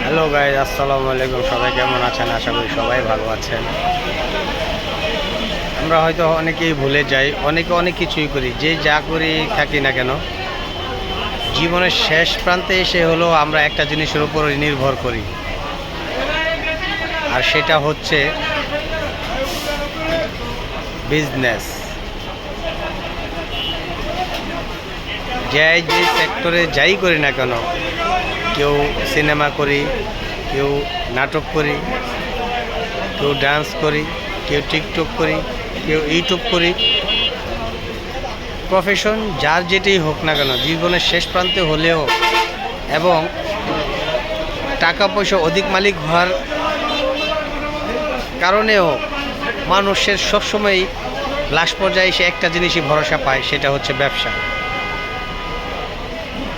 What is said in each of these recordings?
Hello guys, আসসালামু আলাইকুম। সবাই কেমন আছেন? আশা করি সবাই ভালো আছেন। আমরা হয়তো অনেকেই ভুলে যাই, অনেকে অনেক কিছুই করি, যে যা করি থাকি না কেন, জীবনের শেষ প্রান্তে এসে হলো আমরা একটা জিনিসের উপর নির্ভর করি, আর সেটা হচ্ছে বিজনেস। যে সেক্টরে যাই করি না কেন, কেউ সিনেমা করি, কেউ নাটক করি, কেউ ডান্স করি, কেউ টিকটক করি, কেউ ইউটিউব করি, প্রফেশন যার যেটাই হোক না কেন, জীবনের শেষ প্রান্তে হলেও এবং টাকা পয়সা অধিক মালিক হওয়ার কারণেও মানুষের সবসময়ই লাস্ট পর্যায়ে এসে একটা জিনিসই ভরসা পায়, সেটা হচ্ছে ব্যবসা।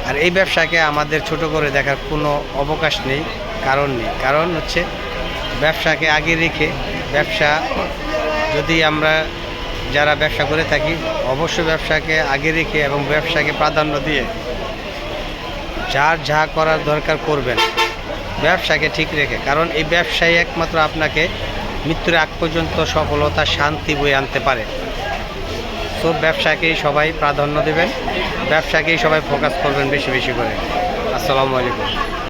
আর এই ব্যবসাকে আমাদের ছোট করে দেখার কোনো অবকাশ নেই, কারণ নেই। কারণ হচ্ছে ব্যবসাকে আগে রেখে, ব্যবসা যদি আমরা যারা ব্যবসা করে থাকি, অবশ্যই ব্যবসাকে আগে রেখে এবং ব্যবসাকে প্রাধান্য দিয়ে যার যা করার দরকার করবেন, ব্যবসাকে ঠিক রেখে। কারণ এই ব্যবসায় একমাত্র আপনাকে মৃত্যুর আগ পর্যন্ত সফলতা, শান্তি বয়ে আনতে পারে। তো ব্যবসাকেই সবাই প্রাধান্য দেবেন, ব্যবসাকেই সবাই ফোকাস করবেন বেশি বেশি করে। আসসালামু আলাইকুম।